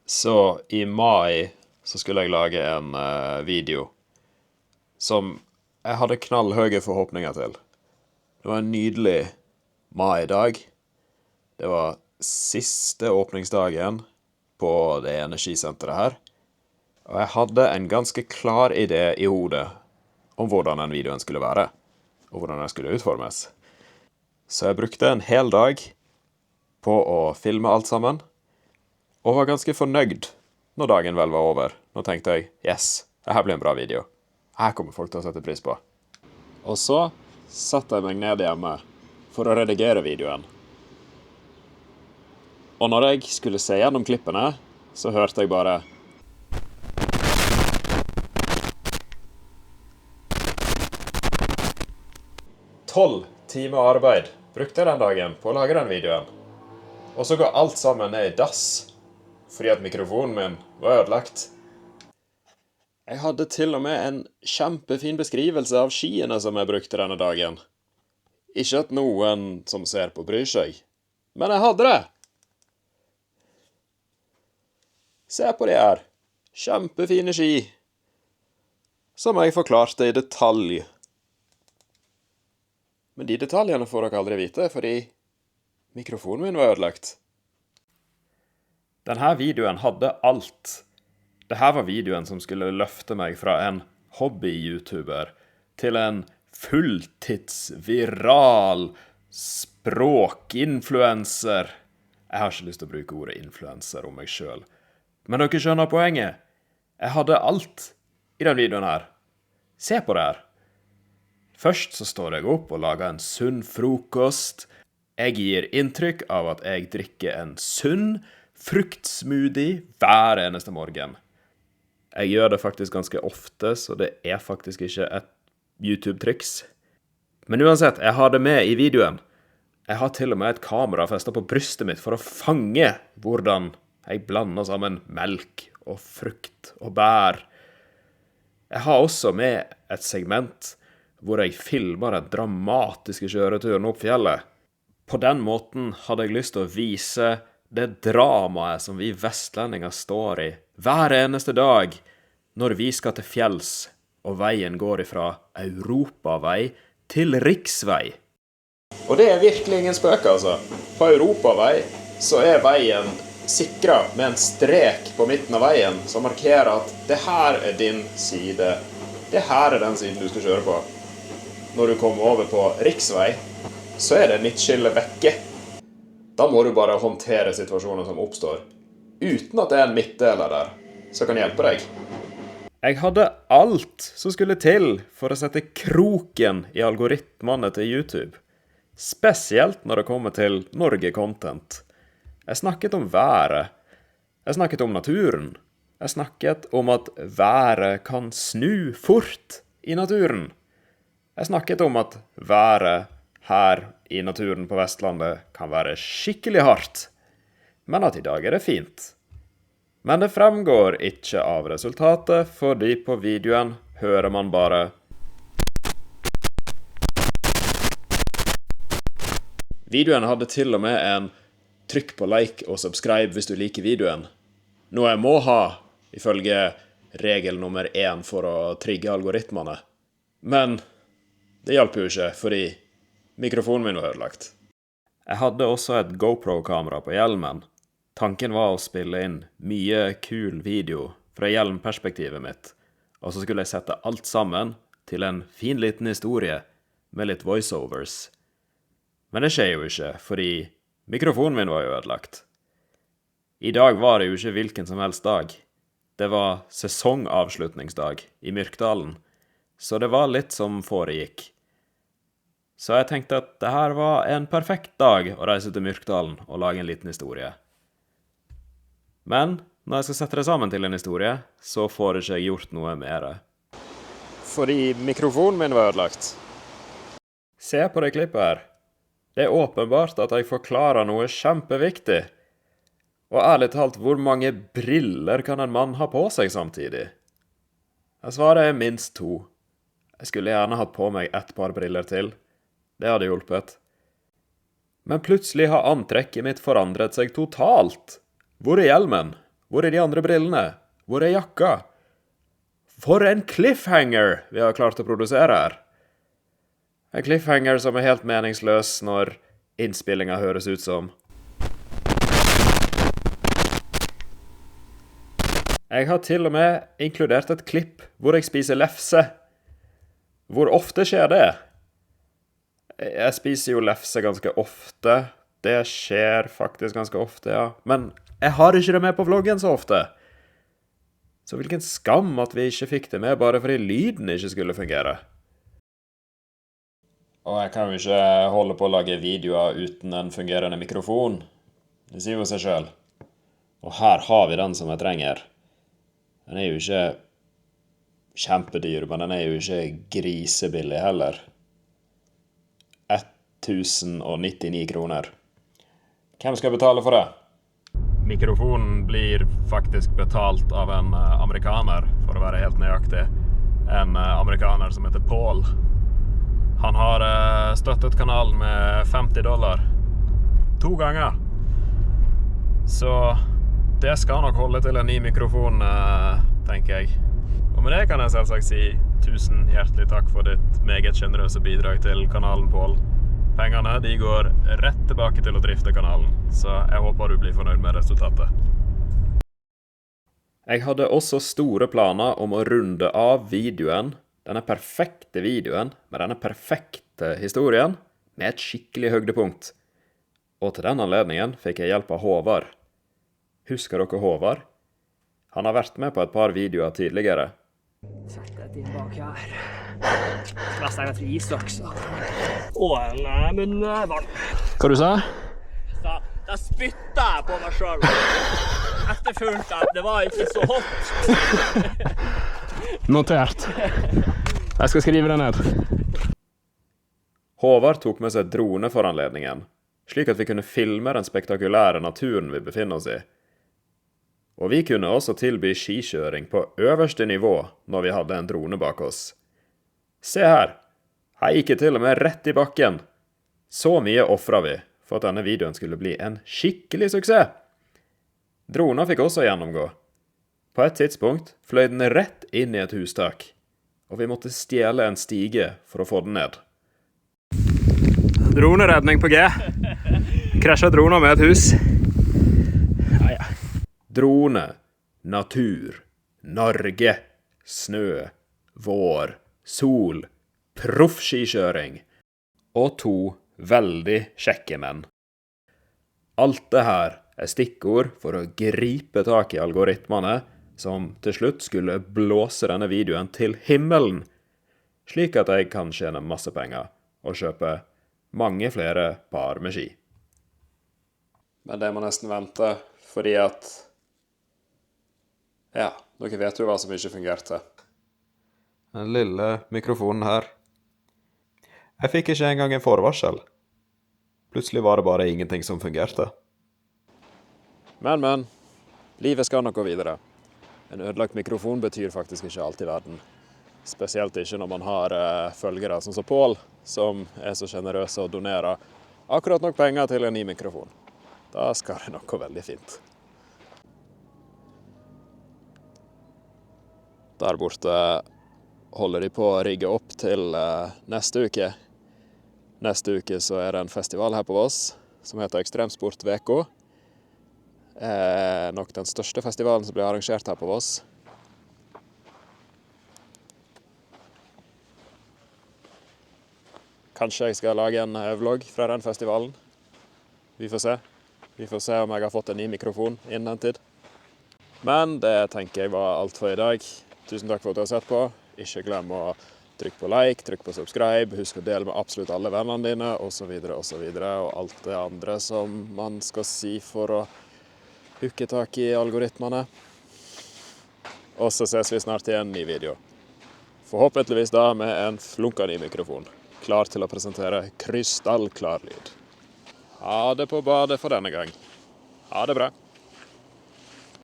Så i mai så skulle jeg lage en video som jeg hadde knallhøye forhåpninger til. Det var en nydelig mai-dag. Det var siste åpningsdagen på det energisenteret her. Og jeg hadde en ganske klar idé i hodet om hvordan den videoen skulle være, og hvordan den skulle utformes. Så jeg brukte en hel dag på å filme alt sammen, og var ganske fornøyd når dagen vel var over. Nå tenkte jeg, yes, dette blir en bra video. Her kommer folk til å sette pris på. Og så satte jeg meg ned hjemme for å redigere videoen. Og når jeg skulle se gjennom klippene, så hørte jeg bare 12 timer arbeid brukte jeg den dagen på å lage den videoen. Og så går alt sammen ned i dass, fordi at mikrofonen min var ødelagt. Jeg hadde til og med en kjempefin beskrivelse av skiene som jeg brukte denne dagen. Ikke at noen som ser på bryr seg, men jeg hadde det! Se på de her. Kjempefine ski. Som jeg forklarte i detalj. Men de detaljene får dere aldri vite, fordi mikrofonen min var ødelagt. Denne videoen hadde alt. Dette var videoen som skulle løfte meg fra en hobby-youtuber til en fulltids-viral språkinfluencer. Jeg har ikke lyst til å bruke ordet influencer om meg selv. Men dere skjønner poenget. Jeg hadde alt i den videoen her. Se på det her. Først så står jeg opp og lager en sunn frokost. Jeg gir inntrykk av at jeg drikker en sunn fruktsmoothie hver eneste morgen. Jeg gjør det faktisk ganske ofte, så det er faktisk ikke et YouTube-triks. Men uansett, jeg har det med i videoen. Jeg har til og med et kamera festet på brystet mitt for å fange hvordan jeg blander sammen melk og frukt og bær. Jeg har også med et segment hvor jeg filmer den dramatiske kjøreturen opp fjellet. På den måten hadde jeg lyst til å vise det dramaet som vi vestlendinger står i hver eneste dag når vi skal til fjells, og veien går ifra europavei til riksvei. Og det er virkelig ingen spøk, altså. På europavei så er veien sikret med en strek på midten av veien som markerer at det her er din side. Det her er den siden du skal kjøre på. Når du kommer over på riksvei, så er det midtskille vekke. Da må du bare håndtere situasjoner som oppstår, uten at det er en midtdeler der, som kan hjelpe deg. Jeg hadde alt som skulle til for å sette kroken i algoritmene til YouTube. Spesielt når det kommer til Norge-content. Jeg snakket om været. Jeg snakket om naturen. Jeg snakket om at været kan snu fort i naturen. Jeg snakket om at været her i naturen på Vestlandet kan være skikkelig hardt, men at i dag er det fint. Men det fremgår ikke av resultatet, fordi på videoen hører man bare Videoen hadde til og med en trykk på like og subscribe hvis du liker videoen. Noe jeg må ha, ifølge regel nummer 1 for å trigge algoritmene. Men det hjalp jo ikke, fordi mikrofonen min var ødelagt. Jeg hadde også et GoPro-kamera på hjelmen. Tanken var å spille inn mye kul video fra hjelmperspektivet mitt, og så skulle jeg sette alt sammen til en fin liten historie med litt voiceovers. Men det skjer jo ikke, fordi mikrofonen min var jo ødelagt. I dag var det jo ikke hvilken som helst dag. Det var sesongavslutningsdag i Myrkdalen, så det var litt som foregikk. Så jeg tenkte at det her var en perfekt dag å reise til Myrkdalen og lage en liten historie. Men når jeg skal sette det sammen til en historie, så får ikke jeg gjort noe mer. Fordi mikrofonen min var ødelagt. Se på det klippet her. Det er åpenbart at jeg forklarer noe kjempeviktig. Og ærlig talt, hvor mange briller kan en mann ha på seg samtidig? Jeg svarer minst 2. Jeg skulle gjerne hatt på meg et par briller til. Det hadde hjulpet. Men plutselig har antrekket mitt forandret seg totalt. Hvor er hjelmen? Hvor er de andre brillene? Hvor er jakka? For en cliffhanger vi har klart å produsere her. En cliffhanger som er helt meningsløs når innspillingen høres ut som. Jeg har til og med inkludert et klipp hvor jeg spiser lefse. Hvor ofte skjer det? Jeg spiser jo lefse ganske ofte. Det skjer faktisk ganske ofte, ja. Men jeg har ikke det med på vloggen så ofte. Så hvilken skam at vi ikke fikk det med bare fordi lyden ikke skulle fungere. Og jeg kan jo ikke holde på å lage videoer uten en fungerende mikrofon. Det sier jo seg selv. Og her har vi den som jeg trenger. Den er jo ikke kjempedyr, men den er jo ikke grisebillig heller. 1099 kroner. Hvem skal betale for det? Mikrofonen blir faktisk betalt av en amerikaner, for å være helt nøyaktig. En amerikaner som heter Paul. Han har støttet kanalen med $50. 2 ganger. Så det skal nok holde til en ny mikrofon, tenker jeg. Og med det kan jeg selvsagt si 1000 hjertelig takk for ditt meget generøse bidrag til kanalen, Paul. Pengene de går rett tilbake til å drifte kanalen, så jeg håper du blir fornøyd med resultatet. Jeg hadde også store planer om å runde av videoen, denne perfekte videoen med denne perfekte historien, med et skikkelig høydepunkt. Og til den anledningen fikk jeg hjelp av Håvard. Husker dere Håvard? Han har vært med på et par videoer tidligere. Sett deg inn bak her. Mest jeg vet islaks. Og en munnvarm. Hva du sa? Da spytta jeg på meg selv. Etterfulgt at det var ikke så hot. Notert. Jeg skal skrive det ned. Håvard tok med seg drone for anledningen, slik at vi kunne filme den spektakulære naturen vi befinner oss i. Og vi kunne også tilby skikjøring på øverste nivå når vi hadde en drone bak oss. Se her, her gikk jeg til og med rett i bakken. Så mye offret vi for at denne videoen skulle bli en skikkelig suksess. Dronen fikk også gjennomgå. På et tidspunkt fløy den rett inn i et hustak, og vi måtte stjele en stige for å få den ned. Droneredning på G. Krasjet droner med et hus. Drone, natur, Norge, snø, vår, sol, proffskikjøring og 2 veldig kjekke menn. Alt det her er stikkord for å gripe tak i algoritmene som til slutt skulle blåse denne videoen til himmelen, slik at jeg kan tjene masse penger og kjøpe mange flere par med ski. Men det må nesten vente, fordi at ja, dere vet jo hva som ikke fungerte. Den lille mikrofonen her. Jeg fikk ikke engang en forvarsel. Plutselig var det bare ingenting som fungerte. Men, livet skal nok gå videre. En ødelagt mikrofon betyr faktisk ikke alt i verden. Spesielt ikke når man har følgere som Paul, som er så generøse og donerer akkurat nok penger til en ny mikrofon. Da skal det nok gå veldig fint. Der borte holder de på å rigge opp til neste uke. Neste uke så er det en festival her på Voss som heter Ekstremsport VK. Nok den største festivalen som blir arrangert her på Voss. Kanskje jeg skal lage en vlogg fra den festivalen. Vi får se. Vi får se om jeg har fått en ny mikrofon innen den tid. Men det tenker jeg var alt for i dag. Tusen takk for at du har sett på. Ikke glem å trykke på like, trykke på subscribe, husk å dele med absolutt alle vennene dine, og så videre, og alt det andre som man skal si for å hukke tak i algoritmene. Og så ses vi snart i en ny video. Forhåpentligvis da med en flunka ny mikrofon, klar til å presentere krystallklar lyd. Ha det på badet for denne gang. Ha det bra.